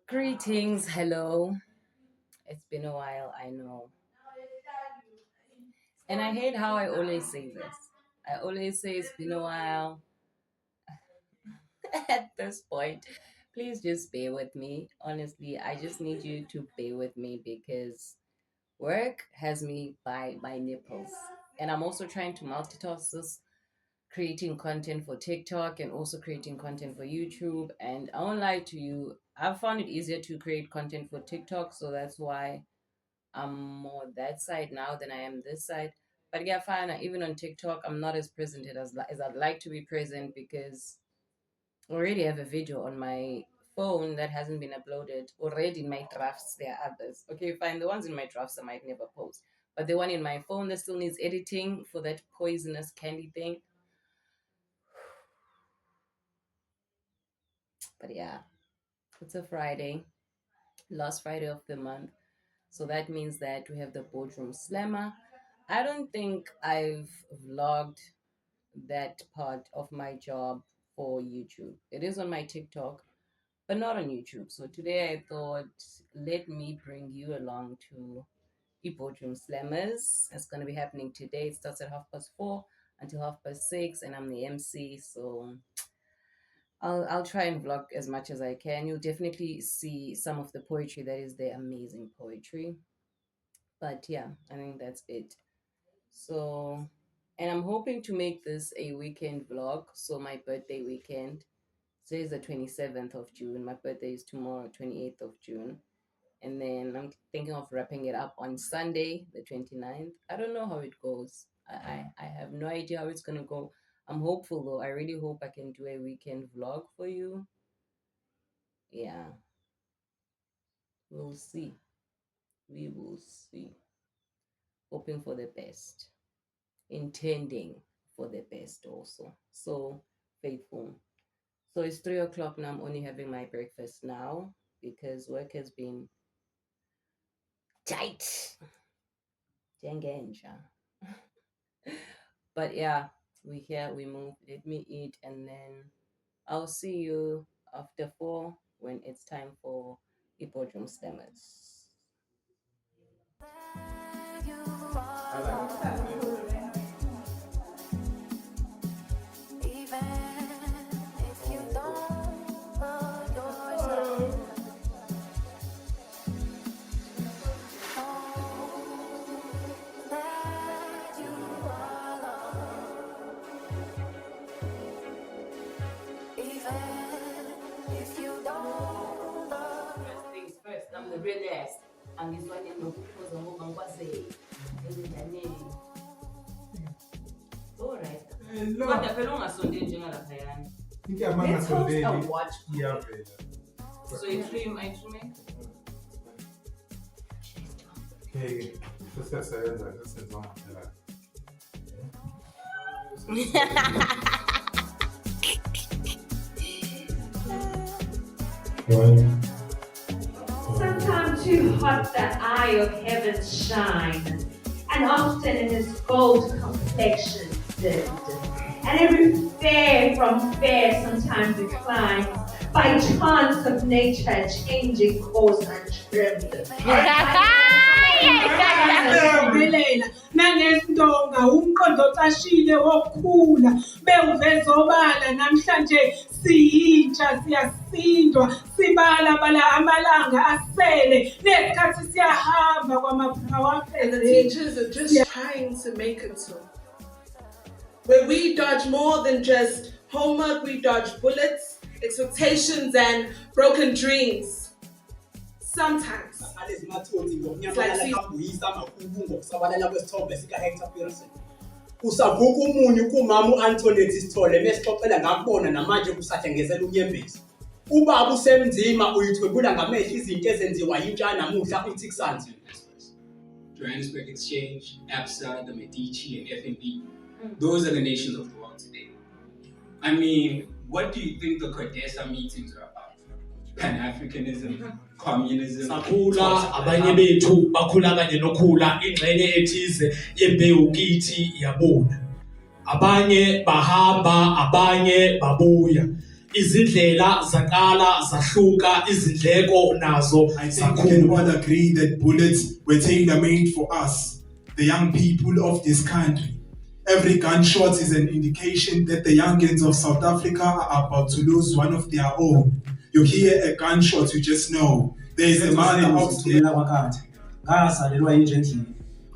Greetings, hello. It's been a while, I know. And I hate how I always say this. I always say it's been a while. At this point, please just bear with me. Honestly, I just need you to bear with me because work has me by my nipples. And I'm also trying to multitask this, creating content for TikTok and also creating content for YouTube. And I won't lie to you, I've found it easier to create content for TikTok, so that's why I'm more that side now than I am this side. But yeah, fine. Even on TikTok, I'm not as present as I'd like to be present because I already have a video on my phone that hasn't been uploaded. Already in my drafts, there are others. Okay, fine. The ones in my drafts I might never post. But the one in my phone that still needs editing for that poisonous candy thing. But yeah, it's a Friday, last Friday of the month. So that means that we have the Boardroom Slammer. I don't think I've vlogged that part of my job for YouTube. It is on my TikTok, but not on YouTube. So today I thought, let me bring you along to the Boardroom Slammers. It's going to be happening today. It starts at 4:30 until 6:30, and I'm the MC. So I'll try and vlog as much as I can. You'll definitely see some of the poetry that is there, amazing poetry. But yeah, I think that's it. So, and I'm hoping to make this a weekend vlog. So, my birthday weekend. Today is the 27th of June. My birthday is tomorrow, 28th of June. And then I'm thinking of wrapping it up on Sunday, the 29th. I don't know how it goes. I have no idea how it's going to go. I'm hopeful though. I really hope I can do a weekend vlog for you. Yeah, we'll see. We will see. Hoping for the best. Intending for the best also. So faithful. So it's 3 o'clock now. I'm only having my breakfast now because work has been tight. Jengenja. But yeah, we here, we move. Let me eat and then I'll see you after 4 when it's time for the Boardroom Stammers. First, I'm the realest. And this one in no because of what I'm saying. Alright. Kodwa phela ungasondeli njengalaphayana. Let's host a watch party. So I-trim. Okay, sesenza ngempela. Sometimes too hot the eye of heaven shine, and often in its gold complexion dimmed. And every fair from fair sometimes declines, by chance of nature changing course untrimmed. Nangesindonga umqondo ocashile wokukhula bewuveza obala namhlanje siyintsha siyasindwa sibalabala amalanga asele nesikhathi siyahamba kwamaphupha waphela. The teachers are just trying to make it so. Where we dodge more than just homework, we dodge bullets, expectations, and broken dreams. Sometimes. Kusavuka umunyu kumama uAntoinette Sithole mesixoxela ngakubona namanje kusahlengezela unyembezi. Ubaba usemnzima uyithwebula ngamehlo izinto ezenziwa yintsha namuhla uthi kusanzi. Johannesburg Exchange, Absa, the Medici, and FNB. Those are the nations of the world today. I mean, what do you think the CODESA meetings are about? Pan-Africanism, communism. Sakhula abanye bethu bakhula kanye nokhula ingxenye ethize yembewu kithi yabona. Abanye bahamba, abanye babuya. izindlela zaqala zahluka izindleko nazo I think we can all agree that bullets were tailor-made for us, the young people of this country. Every gunshot is an indication that the youngins of South Africa are about to lose one of their own. You hear a gunshot, you just know. There is a mother out there. kwakade ngazalelwa yinje endlini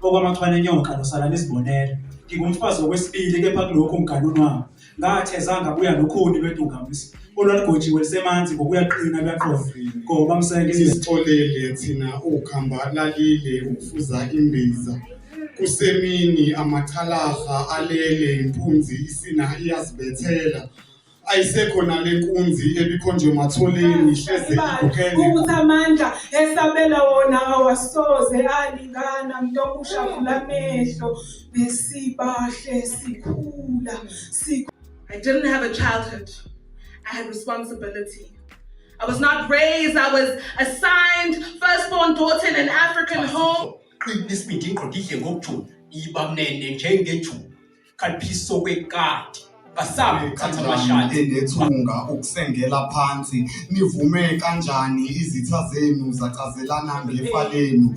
okwamaxhwane enyoka nosala nesibonelo ngingumfazi wokwesibili kepha kulokhu umganuni wami ngathezanga buya nokhuni lwedungamisi olwalugojiwe lisemanzi ngokuyaqina kuyaqona ngoba msenge Sisixolele thina ukhamba lalile ufuza imbiza kusemini amathalaha alele impunzi isina iyazibethela ayisekho nalenkunzi ebikhonjwe matholeni ihleze igukele ukuthi amandla esabela wona awasoze alingana mntokusha vula amehlo besibahle sikhula I didn't have a childhood. I had responsibility. I was not raised. I was assigned firstborn daughter in an African home. Isibindi ngqodihle ngokujula iba mnene njengejulu kaliphiso kwekati basabe ukhatha amashadi enethunga ukusengela phansi nivume kanjani izitha zenu zacazelana ngefa lenu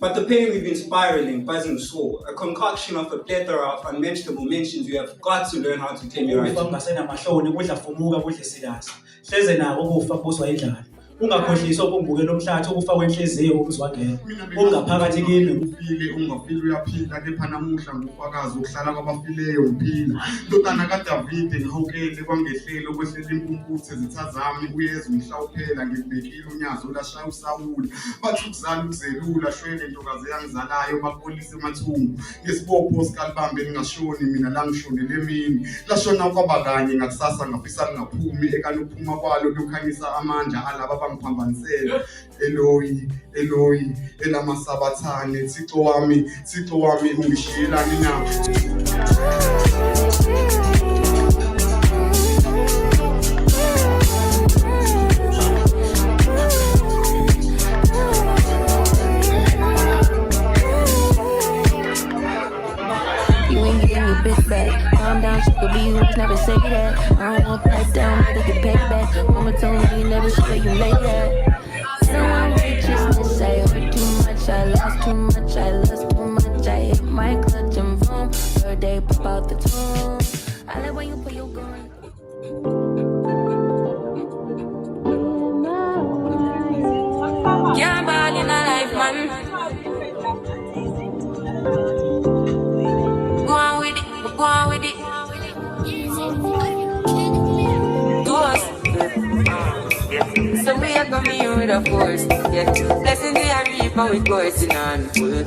But the pain we've been spiraling, buzzing sore, a concoction of a plethora of unmentionable mentions you have got to learn how to claim your ukufa rights. kungasenamahloni kudla fumuka kudle silasa hleze nako ukufa kubuswa indlala ungakhohliswa ukumbukela omhlathi ukufa kwenhliziyo ukuzwangela ungaphakathi kimi ufile ungafile uyaphila kepha namuhla ngufakazi ukuhlala kwabafileyo uphila ndodana kaDavide ngihokele kwangehlelo kwehlela impumputhe zitha zami uyeza umhlawuphela ngibekile unyazo lashaya uSawuli bathi ukuzala ukuzelula shwele ntokazi yangizalayo bapolisi emathungu ngesibopho sikalibambe ngingashoni mina la ngishonele emini lashona kwaba kanye ngakusasa ngafisa lingaphumi ekanophuma kwalo lokhanyisa amandla alaba bangiphambanisela Eloyi Eloyi elamasabathane Thixo wami ungishiyelani na Calm down, she could be you, never say that. I don't want that down, better get paid back. Mama told me never show you lay that. So I'm righteousness, I hurt too much, I lost too much, I lost too much. I hit my clutch and boom, third day pop out the tomb. I like when you put your gun. Can't ball in a life, man. Go on with it, go on with it. Do us. So we are coming here with a force. Yeah. Blessing the reaper with coursing on full.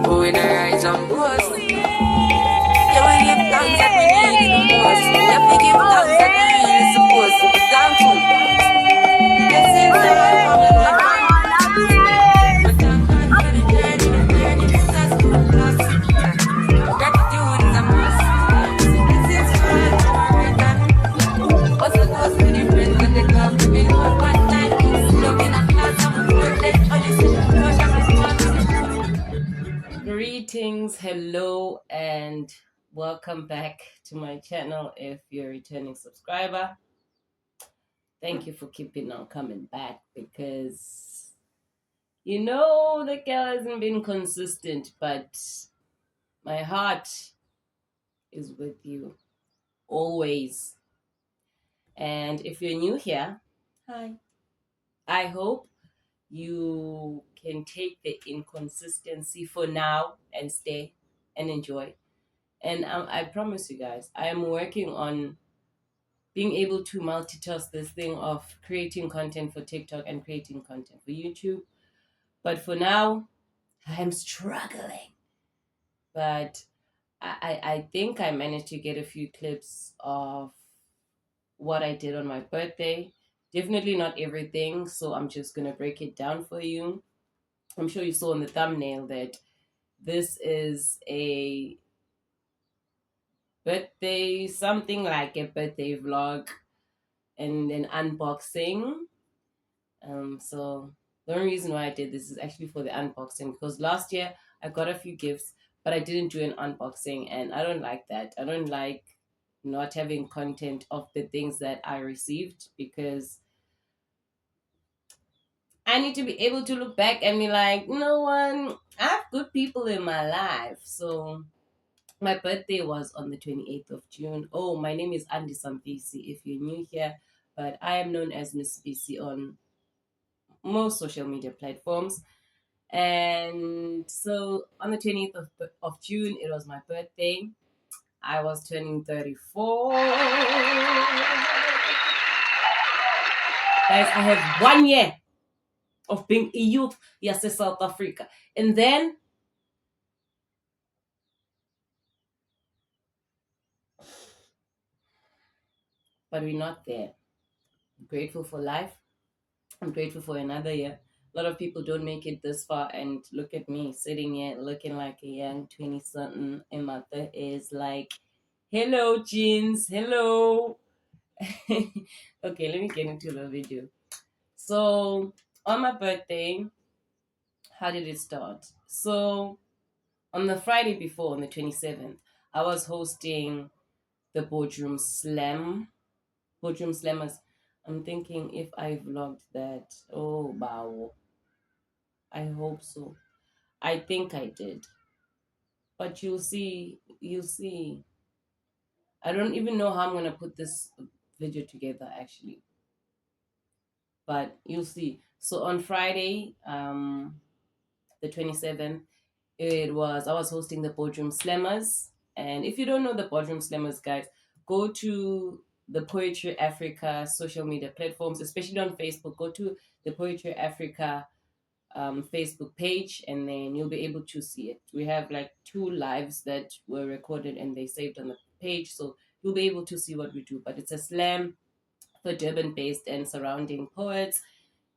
But when I rise and boast. Yeah, we give thanks that we need it the most. Yeah, we give thanks that we really supposed to be thankful. Blessings are all coming with my but thank God for the journey is as good as gratitude is a must. Blessings are all coming right. What's supposed to be different when they come to me? One time, looking at class, I'm Greetings, hello, and welcome back to my channel. If you're a returning subscriber, thank you for keeping on coming back, because you know the girl hasn't been consistent, but my heart is with you always. And if you're new here, hi. I hope you can take the inconsistency for now and stay and enjoy. And I promise you guys, I am working on being able to multitask this thing of creating content for TikTok and creating content for YouTube. But for now, I'm struggling. But I think I managed to get a few clips of what I did on my birthday. Definitely not everything, so I'm just going to break it down for you. I'm sure you saw in the thumbnail that this is a birthday, something like a birthday vlog and an unboxing. So the only reason why I did this is actually for the unboxing, because last year I got a few gifts, but I didn't do an unboxing, and I don't like that. I don't like not having content of the things that I received, because I need to be able to look back and be like, no one, I have good people in my life. So my birthday was on the 28th of June. Oh, my name is Mpisi if you're new here, but I am known as Miss Mpisi on most social media platforms. And so on the 20th of June, it was my birthday. I was turning 34. Guys, I have 1 year of being a youth, yes, in South Africa. And then but we're not there. I'm grateful for life. I'm grateful for another year. A lot of people don't make it this far, and look at me sitting here looking like a young 20 something, and my third is like, hello, jeans, hello. Okay, let me get into the video. So, on my birthday, how did it start? So, on the Friday before, on the 27th, I was hosting the Boardroom Slammers. I'm thinking if I vlogged that. Oh, wow. I hope so. I think I did. But you'll see. You'll see. I don't even know how I'm going to put this video together, actually. But you'll see. So on Friday, the 27th, I was hosting the Boardroom Slammers. And if you don't know the Boardroom Slammers, guys, go to the Poetry Africa social media platforms, especially on Facebook. Go to the Poetry Africa Facebook page, and then you'll be able to see it. We have like 2 lives that were recorded and they saved on the page, so you'll be able to see what we do. But it's a slam for Durban based and surrounding poets,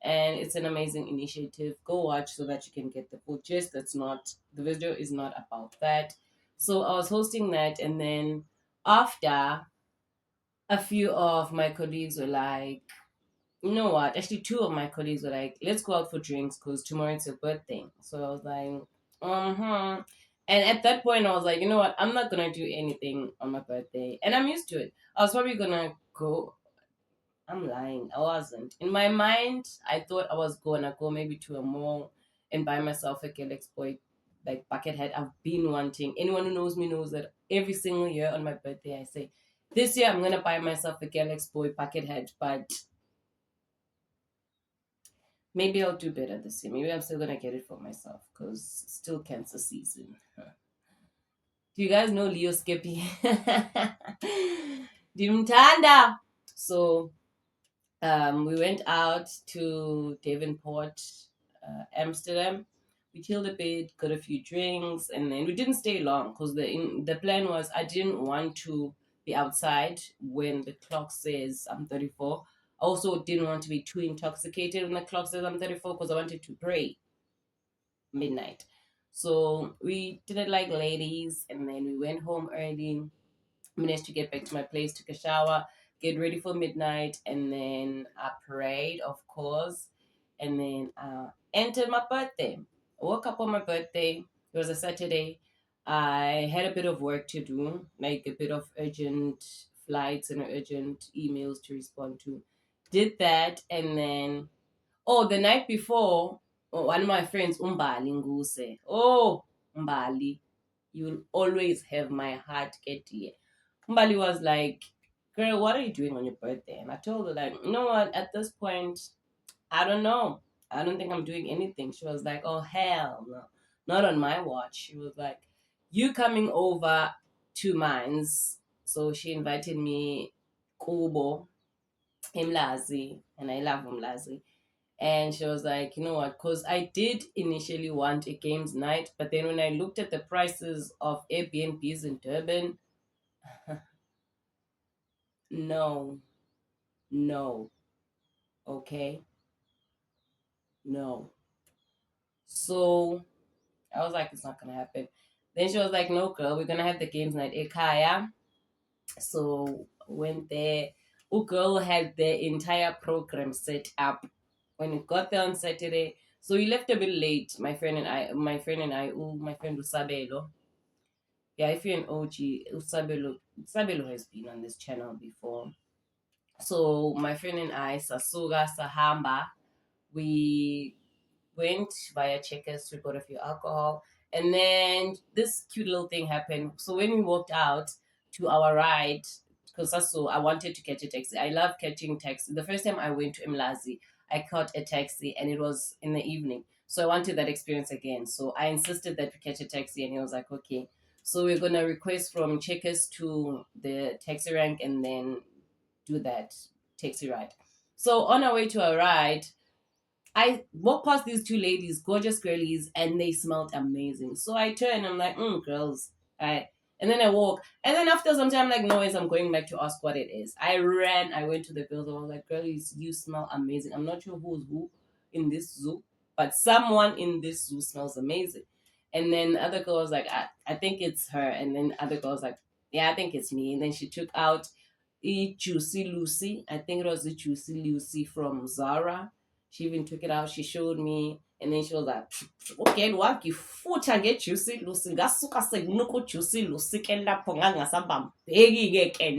and it's an amazing initiative. Go watch so that you can get the full gist. The video is not about that. So I was hosting that, and then after, a few of my colleagues were like, you know what? Actually, 2 of my colleagues were like, let's go out for drinks because tomorrow it's your birthday. So I was like, uh-huh. And at that point, I was like, you know what? I'm not going to do anything on my birthday. And I'm used to it. I was probably going to go. I'm lying. I wasn't. In my mind, I thought I was going to go maybe to a mall and buy myself a Galaxy Boy, like bucket hat. I've been wanting. Anyone who knows me knows that every single year on my birthday, I say, this year I'm going to buy myself a Galaxy Boy bucket hat. But maybe I'll do better this year. Maybe I'm still gonna get it for myself because it's still cancer season. Do you guys know Leo Skippy? Dimtanda. So we went out to Devonport, Amsterdam. We chilled a bit, got a few drinks, and then we didn't stay long because the plan was I didn't want to be outside when the clock says I'm 34. I also didn't want to be too intoxicated when the clock says I'm 34 because I wanted to pray midnight. So we did it like ladies, and then we went home early, managed to get back to my place, took a shower, get ready for midnight, and then I prayed, of course, and then entered my birthday. I woke up on my birthday. It was a Saturday. I had a bit of work to do, like a bit of urgent flights and urgent emails to respond to. Did that, and then, oh, the night before, one of my friends, Umbali Nguse. Oh, Umbali, you'll always have my heart, Katie. Umbali was like, girl, what are you doing on your birthday? And I told her, like, you know what, at this point, I don't know. I don't think I'm doing anything. She was like, oh, hell no. Not on my watch. She was like, you coming over to mine's. So she invited me, Kubo, Mlazi, and I love Mlazi. And she was like, you know what? Because I did initially want a games night, but then when I looked at the prices of Airbnbs in Durban, no, no, okay, no. So I was like, it's not going to happen. Then she was like, no, girl, we're going to have the games night Ekaya. So went there. Oh, girl had the entire program set up. When we got there on Saturday, so we left a bit late. My friend Usabelo, Yeah, if you're an OG, Sabelo has been on this channel before. So my friend and I, Sasuga Sahamba, we went via Checkers to bought a few alcohol, and then this cute little thing happened. So when we walked out to our ride, because also I wanted to catch a taxi. I love catching taxi. The first time I went to Mlazi, I caught a taxi, and it was in the evening. So I wanted that experience again. So I insisted that we catch a taxi, and he was like, okay. So we're gonna request from Checkers to the taxi rank, and then do that taxi ride. So on our way to our ride, I walked past these two ladies, gorgeous girlies, and they smelled amazing. So I turn, I'm like, girls. Right. And then I walk. And then after some time, I'm like, no, I'm going back to ask what it is. I ran, I went to the girls, I was like, girlies, you smell amazing. I'm not sure who's who in this zoo, but someone in this zoo smells amazing. And then the other girl was like, I think it's her. And then the other girl was like, yeah, I think it's me. And then she took out a Juicy Lucy. I think it was a Juicy Lucy from Zara. She even took it out. She showed me, and then she was like, "Okay, wakifutha nge-Juicy Lucy ngasuka sekunuka Juicy Lucy ke lapho ngangasabambeki ke.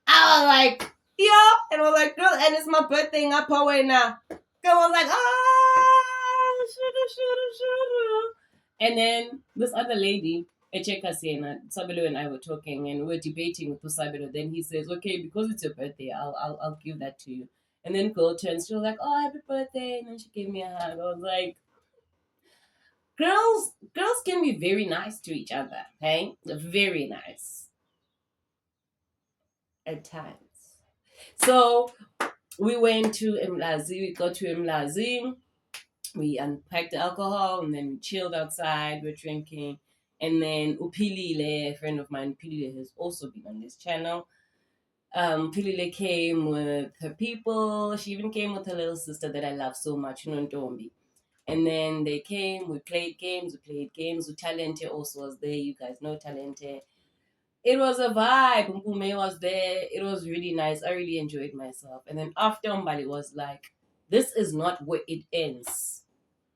I was like, yo, and I was like, girl, and it's my birthday ngapha wena. Girl was like, shoulda. And then this other lady, Echeka Siena, Sabelo and I were talking, and we were debating with Sabelo. Then he says, okay, because it's your birthday, I'll give that to you. And then girl turns, she was like, oh, happy birthday. And then she gave me a hug. I was like, girls can be very nice to each other, hey? Very nice. At times. So we went to Mlazi, we got to Mlazi, we unpacked the alcohol, and then we chilled outside, we're drinking. And then Upilile, a friend of mine, Upilile has also been on this channel. Pilile came with her people. She even came with her little sister that I love so much, Nondombi. And then they came, we played games. Talente also was there. You guys know Talente. It was a vibe. Mpume was there. It was really nice. I really enjoyed myself. And then after Mbali was like, this is not where it ends.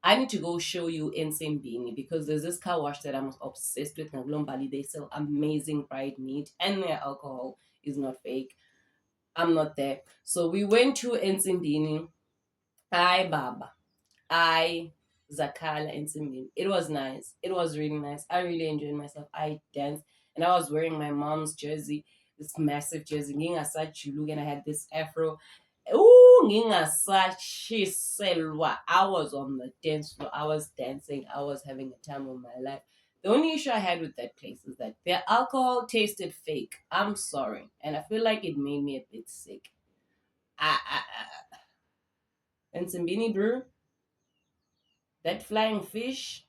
I need to go show you Insane Beanie because there's this car wash that I'm obsessed with. Bali, they sell amazing fried meat and their alcohol is not fake. I'm not there. So we went to Insane Beanie. Baba. Zakala Insane. It was nice. It was really nice. I really enjoyed myself. I danced and I was wearing my mom's jersey, this massive jersey. And I had this afro. Ooh, ngingasashiselwa. I was on the dance floor. I was dancing. I was having a time of my life. The only issue I had with that place is that their alcohol tasted fake. I'm sorry. And I feel like it made me a bit sick. And Simbini brew, that flying fish,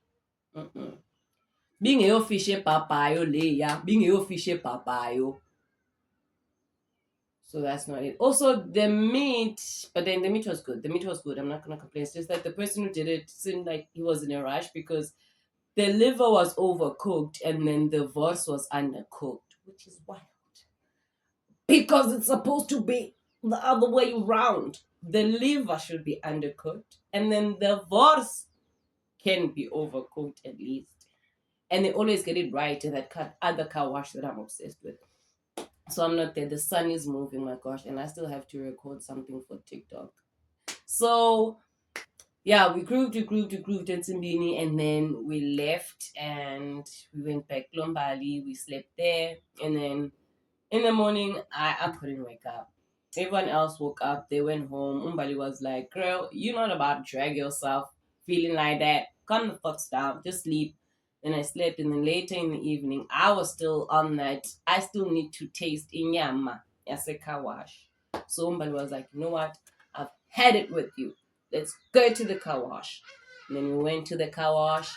being a fish papayo leya, being a fish papayo. So that's not it. Also, the meat, but then the meat was good. The meat was good. I'm not gonna complain. It's just that the person who did it seemed like he was in a rush because the liver was overcooked and then the vors was undercooked, which is wild. Because it's supposed to be the other way around. The liver should be undercooked and then the vors can be overcooked at least. And they always get it right in that other car wash that I'm obsessed with. So I'm not there. The sun is moving, my gosh, and I still have to record something for TikTok. So yeah, we grooved in Simbini, and then we left and we went back Lombali. We slept there, and then in the morning I couldn't wake up. Everyone else woke up. They went home. Umbali was like, "Girl, you're not about to drag yourself feeling like that. Calm the fuck down. Just sleep." Then I slept, and then later in the evening, I was still on that. I still need to taste inyama yaseka wash. So Umbali was like, "You know what? I've had it with you. Let's go to the car wash." And then we went to the car wash.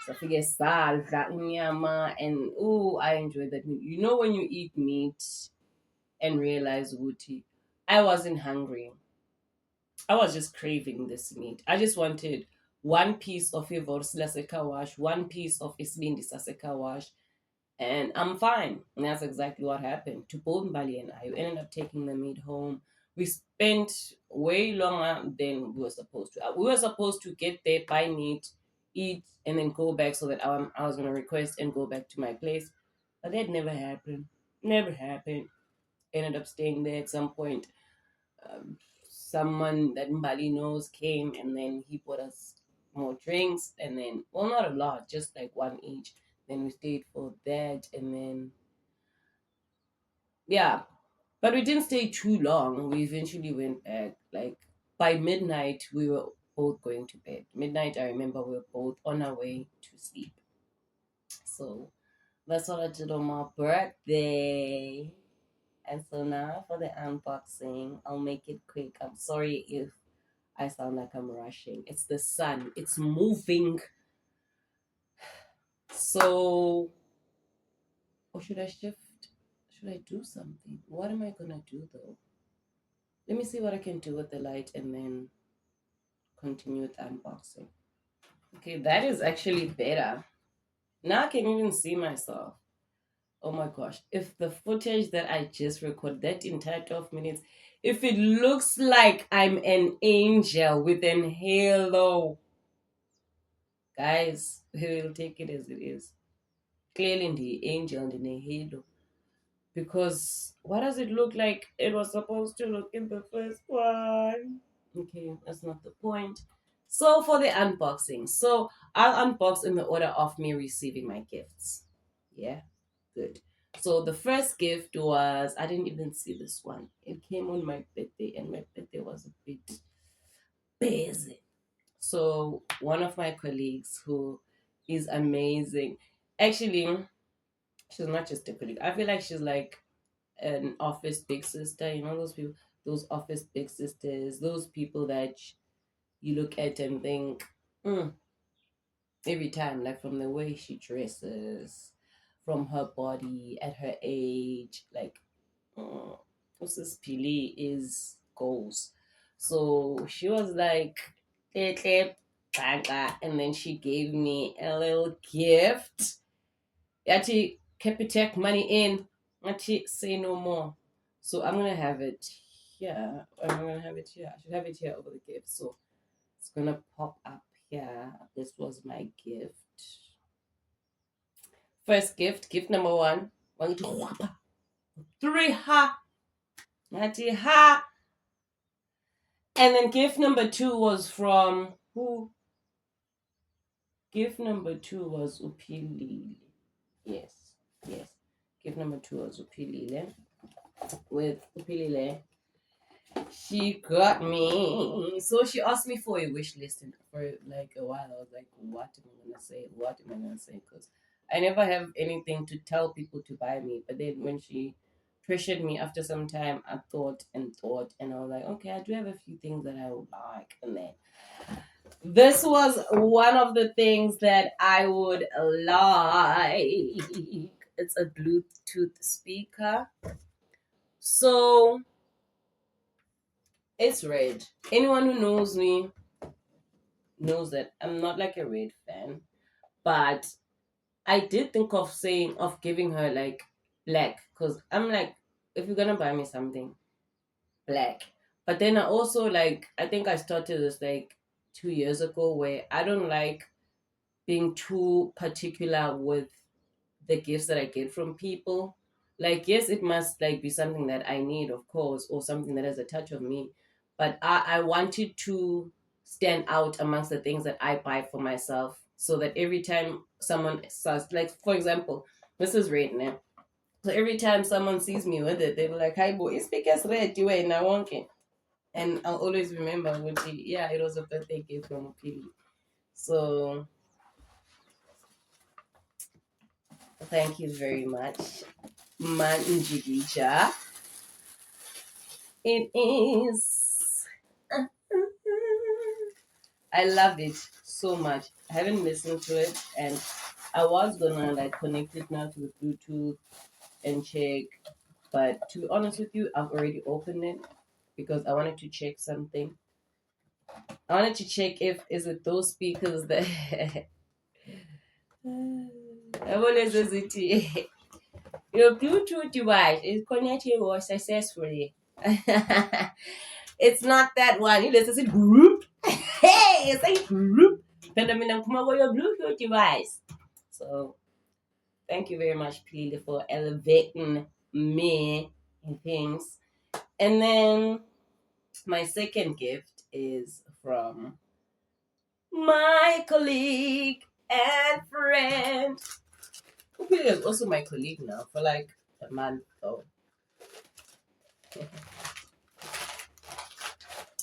So I figured salsa, inyama, and I enjoyed that meat. You know when you eat meat and realize, Wuti, I wasn't hungry. I was just craving this meat. I just wanted one piece of Ivorsila Sekawash, one piece of Islindi Sasekawash, and I'm fine. And that's exactly what happened to both Bali and I. We ended up taking the meat home. We spent way longer than we were supposed to. We were supposed to get there by meat eat, and then go back so that I was gonna request and go back to my place. But that never happened. Never happened. Ended up staying there at some point. Someone that Mbali knows came, and then he bought us more drinks, and then, well, not a lot, just like one each. Then we stayed for that, and then, yeah. But we didn't stay too long. We eventually went back. Like, by midnight, we were both going to bed. Midnight, I remember we were both on our way to sleep. So that's what I did on my birthday. And so now for the unboxing, I'll make it quick. I'm sorry if I sound like I'm rushing. It's the sun. It's moving. So, or should I shift? Should I do something? What am I gonna do though? Let me see what I can do with the light and then continue with the unboxing. Okay, that is actually better. Now I can even see myself. Oh my gosh. If the footage that I just recorded, that entire 12 minutes, if it looks like I'm an angel with an halo, guys, we will take it as it is. Clearly the angel in a halo. Because what does it look like it was supposed to look in the first one? Okay, that's not the point. So for the unboxing. So I'll unbox in the order of me receiving my gifts. Yeah, good. So the first gift was, I didn't even see this one. It came on my birthday, and my birthday was a bit busy. So one of my colleagues who is amazing. Actually, she's not just a colleague. I feel like she's like an office big sister. You know those people, those office big sisters, those people that you look at and think, every time, like from the way she dresses, from her body, at her age, like, Mrs. Pili is goals. So she was like, "Clip, clip, and then she gave me a little gift. Actually, Capitec money in. Actually, say no more. So I'm gonna have it here. I'm gonna have it here. I should have it here over the gift. So it's gonna pop up here. This was my gift. First gift, gift number one. Three ha. Nati ha. And then gift number two was from who? Gift number two was Upilile. Yes, yes. Gift number two was Upilile. With Upilile, she got me. So she asked me for a wish list, and for like a while I was like, what am I gonna say? What am I gonna say? Because I never have anything to tell people to buy me. But then when she pressured me after some time, I thought, and I was like, okay, I do have a few things that I would like. And then this was one of the things that I would like. It's a Bluetooth speaker. So it's red. Anyone who knows me knows that I'm not like a red fan. But I did think of giving her like black. Because I'm like, if you're gonna buy me something, black. But then I also I think I started this like 2 years ago, where I don't like being too particular with the gifts that I get from people. Like, yes, it must like be something that I need, of course, or something that has a touch of me. But I wanted to stand out amongst the things that I buy for myself, so that every time someone says, like, for example, this is red now. So every time someone sees me with it, they be like, "Hi, boy, it's because red, you ain't now wonky." And I'll always remember, yeah, it was a birthday gift from Pili. So thank you very much, Manjigija. It is. I love it so much. I haven't listened to it, and I was gonna like connect it now to the Bluetooth and check. But to be honest with you, I've already opened it because I wanted to check something. I wanted to check if is it those speakers that your Bluetooth device is connected successfully. It's not that one. You listen to group. Hey, it's a group. phela mina ngiphuma kuyo Bluetooth device. So thank you very much, Pili, for elevating me and things. And then my second gift is from my colleague and friend. Pili is also my colleague now for like a month though.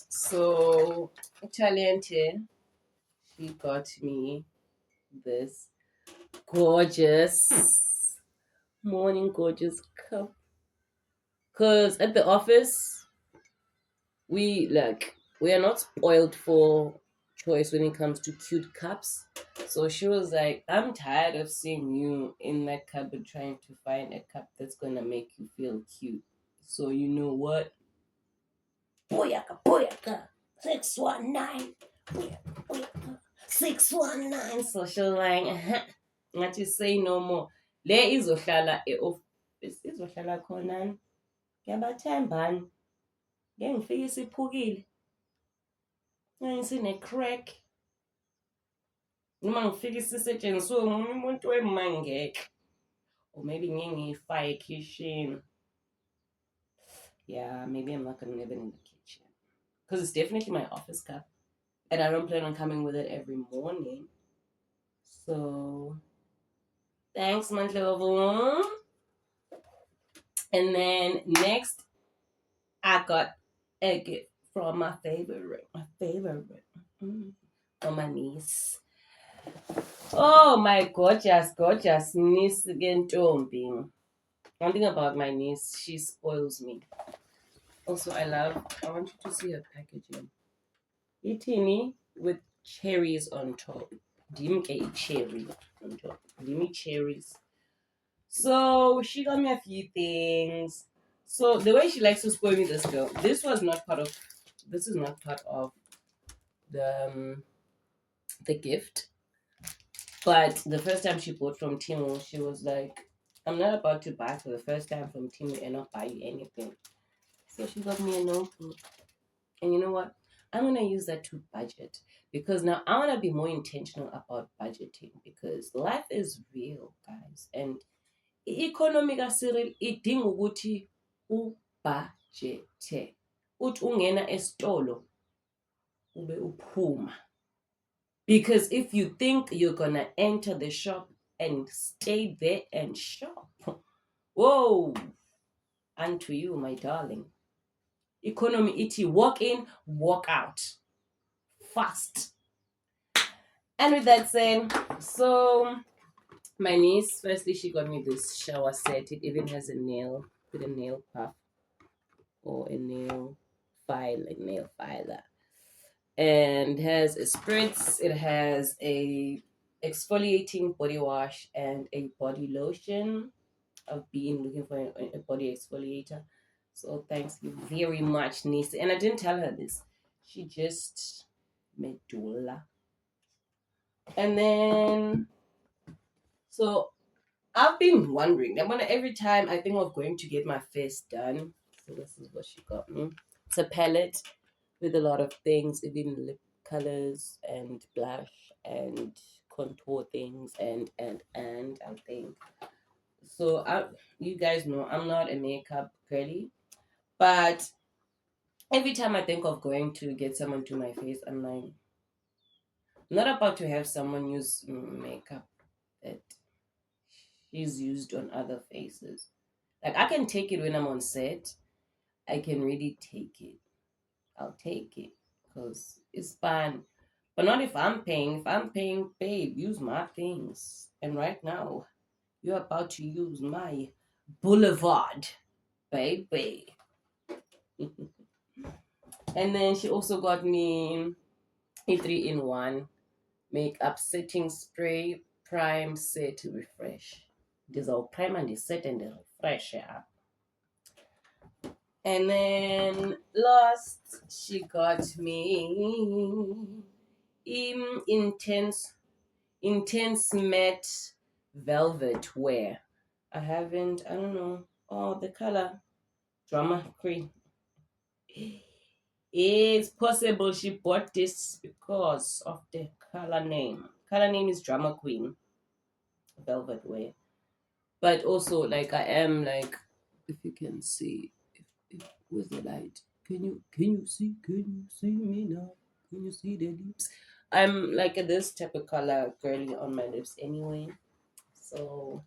So Italian tea, she got me this gorgeous morning gorgeous cup. Cause at the office we are not spoiled for choice when it comes to cute cups. So she was like, I'm tired of seeing you in that cupboard trying to find a cup that's gonna make you feel cute. So you know what? Boyaka, boyaka, 619. Boyaka, boyaka, 619. So she was like, ngathi say no more. Le izohlala e-office, izohlala khonani? Ngiyabathembani. Ngeke ngifike isiphukile. Ngeke sine-crack. Noma ngifike sisetshenziswe omunye umuntu wemangeke. Or maybe ngeke ngiyifake kitchen. Yeah, maybe I'm not gonna leave it in the kitchen. Because it's definitely my office cup. And I don't plan on coming with it every morning. So thanks, Mandlovu. And then next, I got a gift from my favorite, from my niece. Oh, my gorgeous niece again, Ntombi. One thing about my niece, she spoils me. Also, I want you to see her packaging. Itini with cherries on top. Dimke cherry on top. Dimmy cherries. So she got me a few things. So the way she likes to spoil me, this girl. This is not part of the gift. But the first time she bought from Timo, she was like, I'm not about to buy for the first time from Timo and not buy you anything. So she got me a notebook. And you know what? I'm going to use that to budget. Because now I want to be more intentional about budgeting. Because life is real, guys. And i-economy ka-Cyril idinga ukuthi ubudgete. Uthi ungena esitolo ube uphuma. Because if you think you're gonna enter the shop and stay there and shop, whoa, unto you, my darling. Economy iti, walk in, walk out. Fast. And with that said, so my niece, firstly, she got me this shower set. It even has a nail puff or a nail filer. And has a spritz, it has a exfoliating body wash and a body lotion. I've been looking for a body exfoliator. So thanks you very much, niece. And I didn't tell her this. She just medulla. And then so I've been wondering. Every time I think of going to get my face done. So this is what she got me. It's a palette with a lot of things, even lip colors and blush and contour things and I think. So you guys know I'm not a makeup girly, but every time I think of going to get someone to my face, I'm like, I'm not about to have someone use makeup that she's used on other faces. Like I can take it when I'm on set. I can really take it. I'll take it because it's fun. But not if I'm paying. If I'm paying, babe, use my things. And right now, you're about to use my boulevard, baby. And then she also got me a 3-in-1 makeup setting spray, prime, set, refresh. There's a prime and the set and the refresh, yeah. And then last, she got me intense matte velvet wear. I don't know. Oh, the color. Drama queen. It's possible she bought this because of the color name. Color name is Drama Queen, velvet wear. But also, like, I am like, if you can see, if with the light, can you see me now? Can you see the lips? I'm like this type of color girly on my lips anyway. So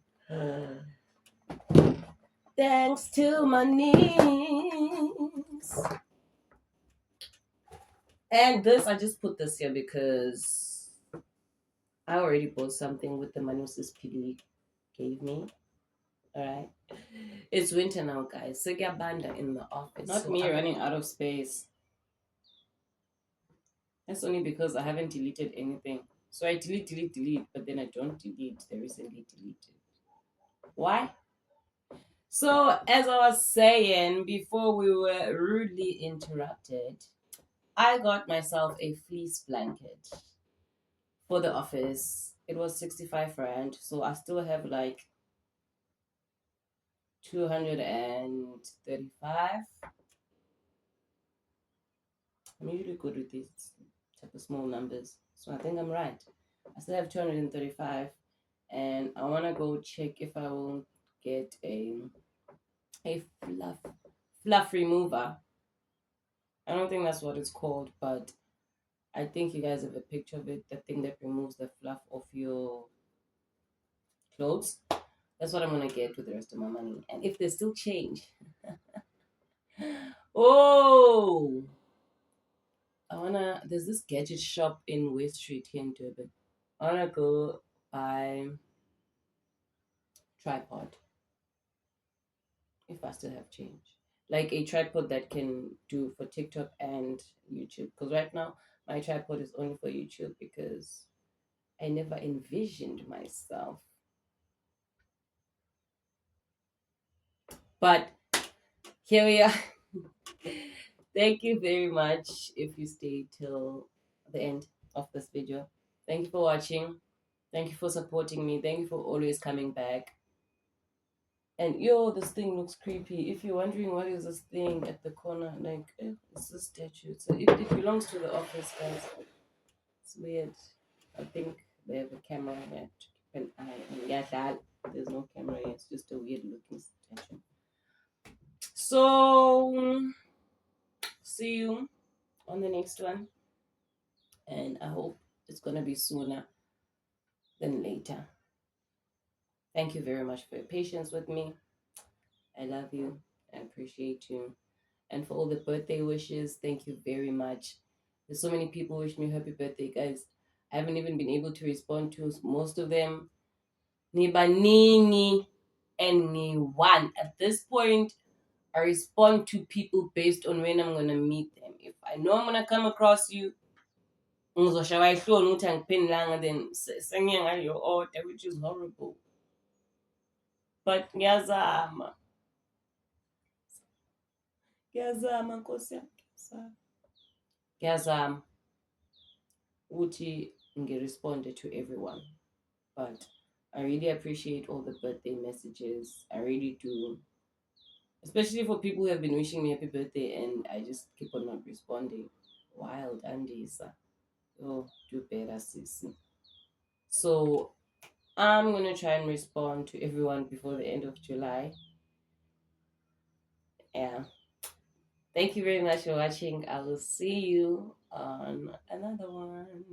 thanks to my niece. And this, I just put this here because I already bought something with the money Mrs. Pili gave me. Alright. It's winter now, guys. So get banda in the office. Not me running out of space. That's only because I haven't deleted anything. So I delete, but then I don't delete the recently deleted. Why? So as I was saying before we were rudely interrupted, I got myself a fleece blanket for the office. It was 65 rand, so I still have like 235. I'm usually good with these type of small numbers, so I think I'm right. I still have 235, and I want to go check if I will get a fluff remover. I don't think that's what it's called, but I think you guys have a picture of it, the thing that removes the fluff off your clothes. That's what I'm gonna get with the rest of my money. And if there's still change, oh, there's this gadget shop in West Street here in Durban. I wanna go buy tripod if I still have change. Like a tripod that can do for TikTok and YouTube. Because right now my tripod is only for YouTube because I never envisioned myself. But here we are. Thank you very much if you stayed till the end of this video. Thank you for watching. Thank you for supporting me. Thank you for always coming back. And yo, this thing looks creepy. If you're wondering what is this thing at the corner, like it's a statue. So it belongs to the office, guys. It's weird. I think they have a camera here to keep an eye on. Yeah, that there's no camera here. It's just a weird looking statue. So see you on the next one, and I hope it's gonna be sooner than later. Thank you very much for your patience with me. I love you. I appreciate you. And for all the birthday wishes, thank you very much. There's so many people wish me happy birthday, guys. I haven't even been able to respond to most of them. Nibanini and ni one. At this point, I respond to people based on when I'm gonna meet them. If I know I'm gonna come across you, ngizoshawa ihloni ukuthi angiphendulanga, then sengiye ngaleyo order, which is horrible. But ngiyazama nkosi yami, ngiyazama ukuthi ngiresponde to everyone. But I really appreciate all the birthday messages. I really do. Especially for people who have been wishing me happy birthday and I just keep on not responding. Wild Andisa. Oh, do better, sissy. So I'm gonna try and respond to everyone before the end of July. Yeah. Thank you very much for watching. I will see you on another one.